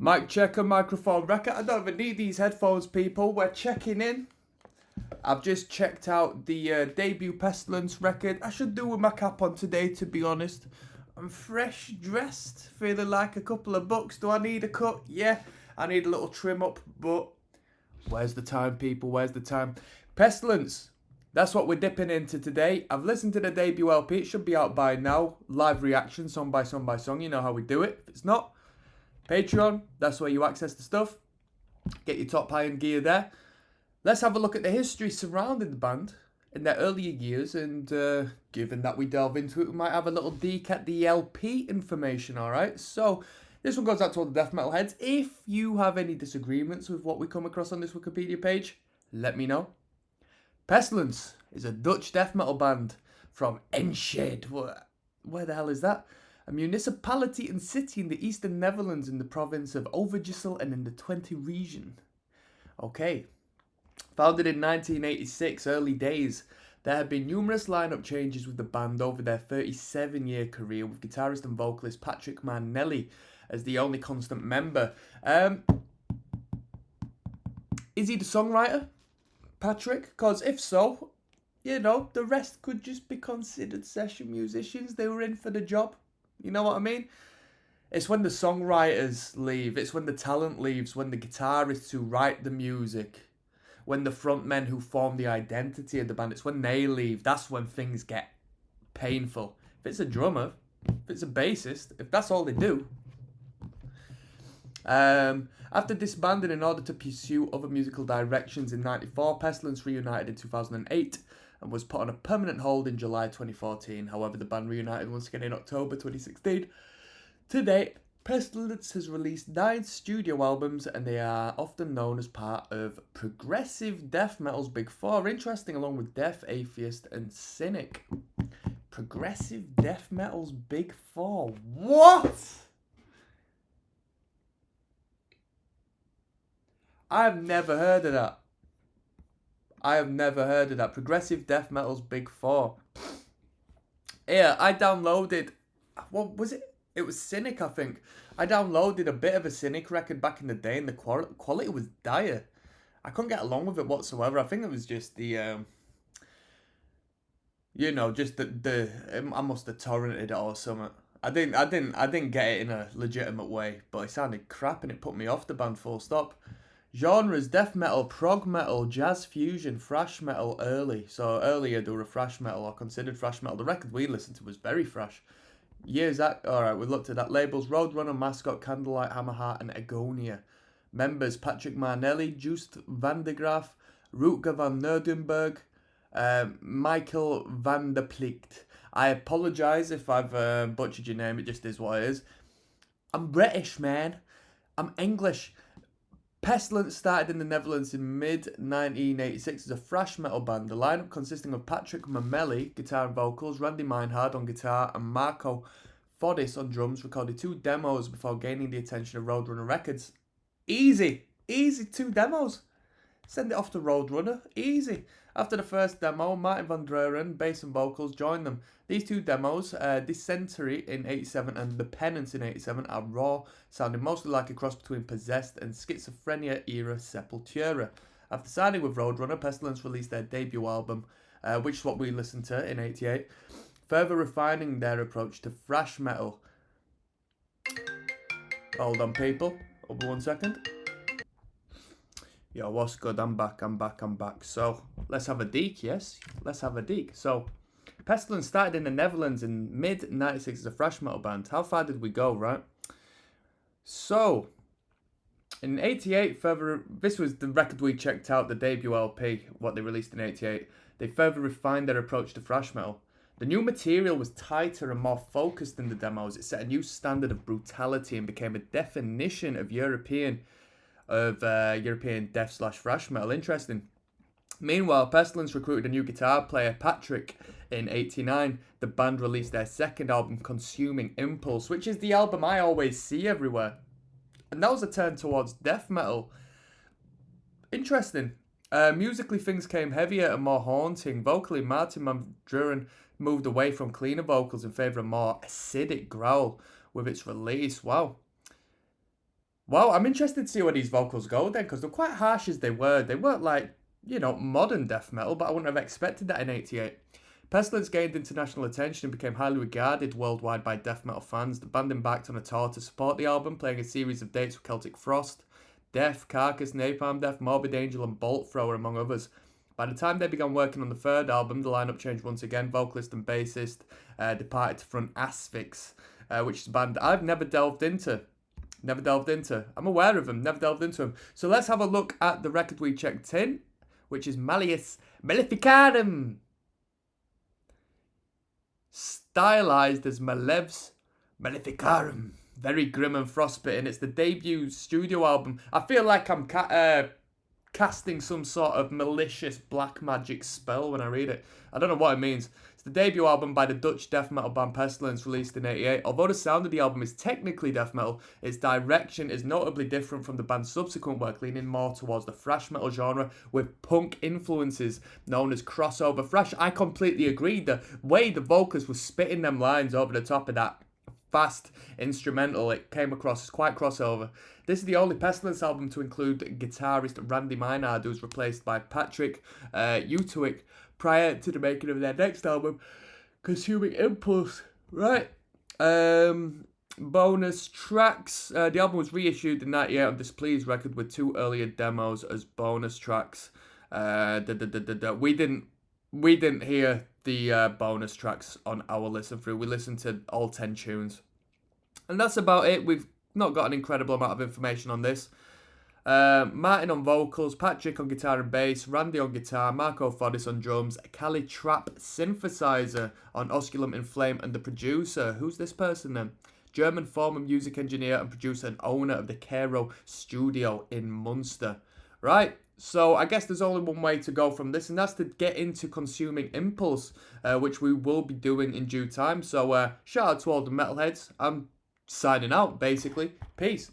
Mic checker, microphone record. I don't even need these headphones, people. We're checking in. I've just checked out the debut Pestilence record. I should do with my cap on today, to be honest. I'm fresh dressed, feeling like a couple of bucks. Do I need a cut? Yeah, I need a little trim up, but where's the time, people? Where's the time? Pestilence. That's what we're dipping into today. I've listened to the debut LP. It should be out by now. Live reaction, song by song by song. You know how we do it. If it's not, Patreon, that's where you access the stuff. Get your top high-end gear there. Let's have a look at the history surrounding the band in their earlier years, and given that we delve into it, we might have a little deke at the LP information, alright? So, this one goes out to all the death metal heads. If you have any disagreements with what we come across on this Wikipedia page, let me know. Pestilence is a Dutch death metal band from Enschede. Where the hell is that? A municipality and city in the eastern Netherlands in the province of Overijssel and in the Twente region. Okay. Founded in 1986, early days, there have been numerous lineup changes with the band over their 37-year career, with guitarist and vocalist Patrick Manelli as the only constant member. Is he the songwriter, Patrick? Because if so, you know, the rest could just be considered session musicians. They were in for the job. You know what I mean? It's when the songwriters leave, it's when the talent leaves, when the guitarists who write the music, when the frontmen who form the identity of the band, it's when they leave, that's when things get painful. If it's a drummer, if it's a bassist, if that's all they do. After disbanding in order to pursue other musical directions in 94, Pestilence reunited in 2008 and was put on a permanent hold in July 2014. However, the band reunited once again in October 2016. To date, Pestilence has released 9 studio albums, and they are often known as part of progressive death metal's Big Four. Interesting, along with Death, Atheist, and Cynic. Progressive death metal's Big Four. What? I've never heard of that. I have never heard of that. Progressive death metal's Big Four. Yeah, I downloaded... What was it? It was Cynic, I think. I downloaded a bit of a Cynic record back in the day, and the quality was dire. I couldn't get along with it whatsoever. I think it was just the... you know, just the I must have torrented it or something. I didn't get it in a legitimate way, but it sounded crap and it put me off the band full stop. Genres: death metal, prog metal, jazz fusion, thrash metal early. So earlier they were thrash metal or considered thrash metal. The record we listened to was very thrash. Years that, alright, we looked at that. Labels: Roadrunner, Mascot, Candlelight, Hammerheart, and Agonia. Members: Patrick Manelli, Joost van de Graaf, Rutger van Nerdenberg, Michael van der Plicht. I apologise if I've butchered your name, it just is what it is. I'm British, man. I'm English. Pestilence started in the Netherlands in mid-1986 as a thrash metal band. The lineup consisting of Patrick Manelli, guitar and vocals, Randy Meinhard on guitar, and Marco Fodis on drums, recorded 2 demos before gaining the attention of Roadrunner Records. Easy 2 demos. Send it off to Roadrunner, easy. After the first demo, Martin van Dreuren, bass and vocals, joined them. These 2 demos, Dysentery in 87 and The Penance in 87, are raw, sounding mostly like a cross between Possessed and Schizophrenia-era Sepultura. After signing with Roadrunner, Pestilence released their debut album, which is what we listened to in 88, further refining their approach to thrash metal. Hold on, people. Hold on 1 second. Yo, what's good? I'm back. So, let's have a deke, yes? Let's have a deke. So, Pestilence started in the Netherlands in mid-96 as a thrash metal band. How far did we go, right? So, in 88, this was the record we checked out, the debut LP, what they released in 88. They further refined their approach to thrash metal. The new material was tighter and more focused than the demos. It set a new standard of brutality and became a definition of European death/thrash metal. Interesting. Meanwhile, Pestilence recruited a new guitar player, Patrick, in 89. The band released their second album, Consuming Impulse, which is the album I always see everywhere. And that was a turn towards death metal. Interesting. Musically, things came heavier and more haunting. Vocally, Martin van Dreuren moved away from cleaner vocals in favour of more acidic growl with its release. Wow. Well, I'm interested to see where these vocals go then, because they're quite harsh as they were. They weren't like, modern death metal, but I wouldn't have expected that in '88. Pestilence gained international attention and became highly regarded worldwide by death metal fans. The band embarked on a tour to support the album, playing a series of dates with Celtic Frost, Death, Carcass, Napalm Death, Morbid Angel, and Bolt Thrower, among others. By the time they began working on the third album, the lineup changed once again. Vocalist and bassist departed to front Asphyx, which is a band I've never delved into. Never delved into. I'm aware of them, never delved into them. So let's have a look at the record we checked in, which is Malleus Maleficarum, stylized as Malevs Maleficarum. Very grim and frostbitten. It's the debut studio album. I feel like I'm casting some sort of malicious black magic spell when I read it. I don't know what it means. It's the debut album by the Dutch death metal band Pestilence, released in '88. Although the sound of the album is technically death metal, its direction is notably different from the band's subsequent work, leaning more towards the thrash metal genre with punk influences known as crossover thrash. I completely agree. The way the vocals were spitting them lines over the top of that fast instrumental, it came across as quite crossover. This is the only Pestilence album to include guitarist Randy Maynard, who was replaced by Patrick Utowick prior to the making of their next album, Consuming Impulse. Right. Bonus tracks. The album was reissued in '98 on Displeased record with 2 earlier demos as bonus tracks. We didn't hear the bonus tracks on our listen through. We listened to all 10 tunes. And that's about it. We've not got an incredible amount of information on this. Martin on vocals, Patrick on guitar and bass, Randy on guitar, Marco Fodis on drums, Cali Trap synthesizer on Osculum in Flame, and the producer. Who's this person then? German former music engineer and producer and owner of the Cairo studio in Munster. Right, so I guess there's only one way to go from this, and that's to get into Consuming Impulse, which we will be doing in due time. So shout out to all the metalheads. I'm signing out, basically. Peace.